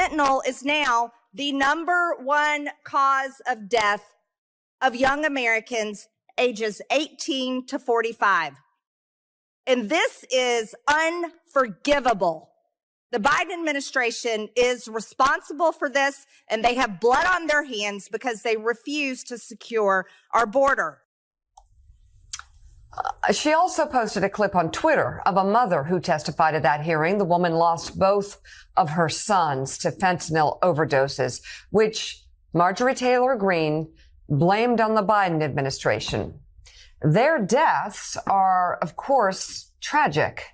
fentanyl is now the number one cause of death of young Americans ages 18 to 45. And this is unforgivable. The Biden administration is responsible for this, and they have blood on their hands because they refuse to secure our border. She also posted a clip on Twitter of a mother who testified at that hearing. The woman lost both of her sons to fentanyl overdoses, which Marjorie Taylor Greene blamed on the Biden administration. Their deaths are, of course, tragic,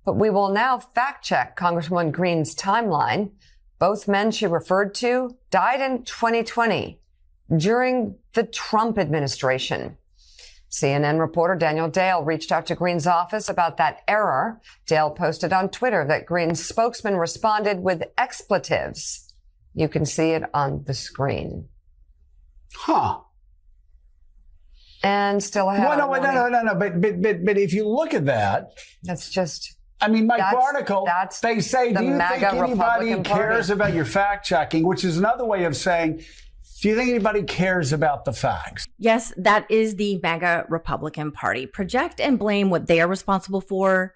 but we will now fact check Congresswoman Greene's timeline. Both men she referred to died in 2020 during the Trump administration. CNN reporter Daniel Dale reached out to Greene's office about that error. Dale posted on Twitter that Greene's spokesman responded with expletives. You can see it on the screen. Huh. And still ahead. Well, no. But if you look at that, that's just. I mean, my article. They say, do you think anybody cares about your fact checking? Which is another way of saying, do you think anybody cares about the facts? Yes, that is the MAGA Republican Party. Project and blame what they are responsible for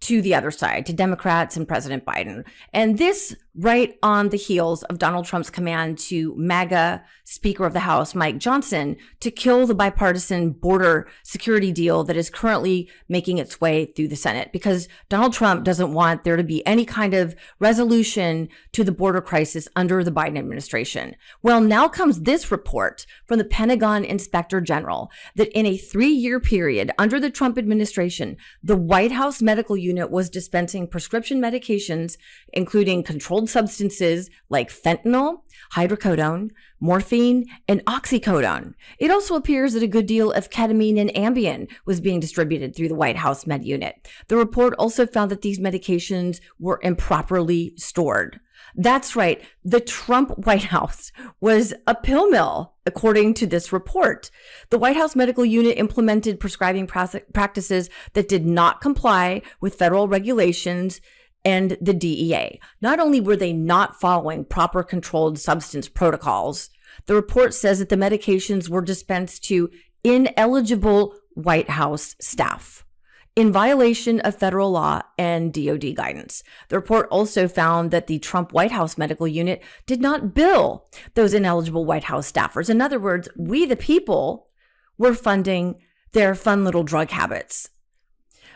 to the other side, to Democrats and President Biden. And this right on the heels of Donald Trump's command to MAGA Speaker of the House, Mike Johnson, to kill the bipartisan border security deal that is currently making its way through the Senate, because Donald Trump doesn't want there to be any kind of resolution to the border crisis under the Biden administration. Well, now comes this report from the Pentagon Inspector General that in a 3-year period under the Trump administration, the White House medical unit was dispensing prescription medications, including controlled substances like fentanyl, hydrocodone, morphine, and oxycodone. It also appears that a good deal of ketamine and Ambien was being distributed through the White House med unit. The report also found that these medications were improperly stored. That's right. The Trump White House was a pill mill, according to this report. The White House medical unit implemented prescribing practices that did not comply with federal regulations and the DEA. Not only were they not following proper controlled substance protocols, the report says that the medications were dispensed to ineligible White House staff in violation of federal law and DOD guidance. The report also found that the Trump White House medical unit did not bill those ineligible White House staffers. In other words, we the people were funding their fun little drug habits.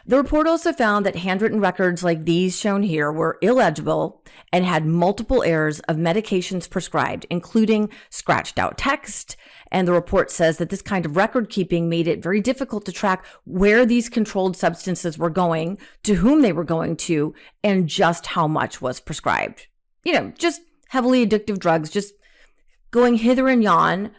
The report also found that handwritten records like these shown here were illegible and had multiple errors of medications prescribed, including scratched out text. And the report says that this kind of record keeping made it very difficult to track where these controlled substances were going, to whom they were going to, and just how much was prescribed. You know, just heavily addictive drugs, just going hither and yon.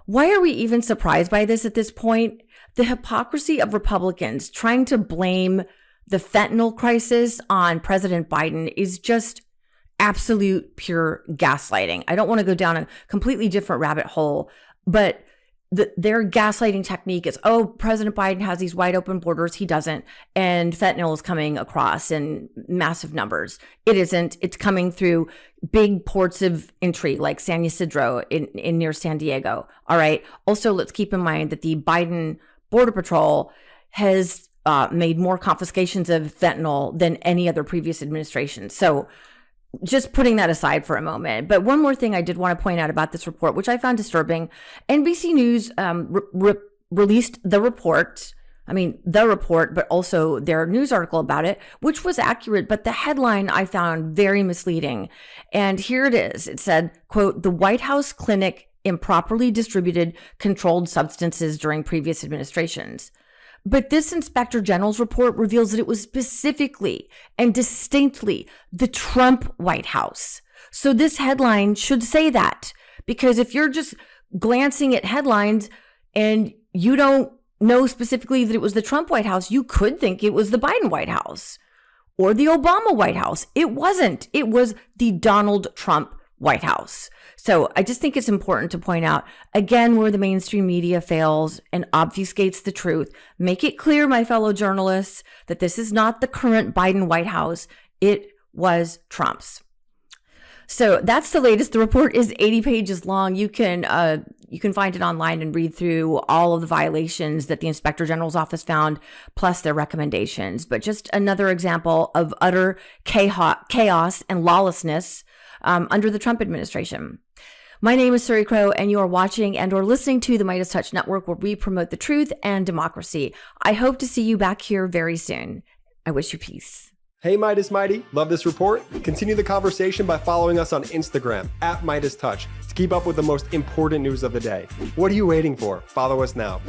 Why are we even surprised by this at this point? The hypocrisy of Republicans trying to blame the fentanyl crisis on President Biden is just absolute pure gaslighting. I don't want to go down a completely different rabbit hole, but their gaslighting technique is, oh, President Biden has these wide open borders. He doesn't. And fentanyl is coming across in massive numbers. It isn't. It's coming through big ports of entry like San Ysidro in near San Diego. All right. Also, let's keep in mind that the Biden Border Patrol has made more confiscations of fentanyl than any other previous administration. So just putting that aside for a moment. But one more thing I did want to point out about this report, which I found disturbing. NBC News released the report, but also their news article about it, which was accurate. But the headline I found very misleading. And here it is. It said, quote, "The White House clinic improperly distributed controlled substances during previous administrations." But this Inspector General's report reveals that it was specifically and distinctly the Trump White House. So this headline should say that, because if you're just glancing at headlines and you don't know specifically that it was the Trump White House, you could think it was the Biden White House or the Obama White House. It wasn't. It was the Donald Trump White House. So I just think it's important to point out, again, where the mainstream media fails and obfuscates the truth. Make it clear, my fellow journalists, that this is not the current Biden White House. It was Trump's. So that's the latest. The report is 80 pages long. You can find it online and read through all of the violations that the Inspector General's office found, plus their recommendations. But just another example of utter chaos and lawlessness under the Trump administration. My name is Suri Crowe, and you are watching and or listening to the MeidasTouch Network, where we promote the truth and democracy. I hope to see you back here very soon. I wish you peace. Hey, Meidas Mighty. Love this report? Continue the conversation by following us on Instagram @MeidasTouch to keep up with the most important news of the day. What are you waiting for? Follow us now.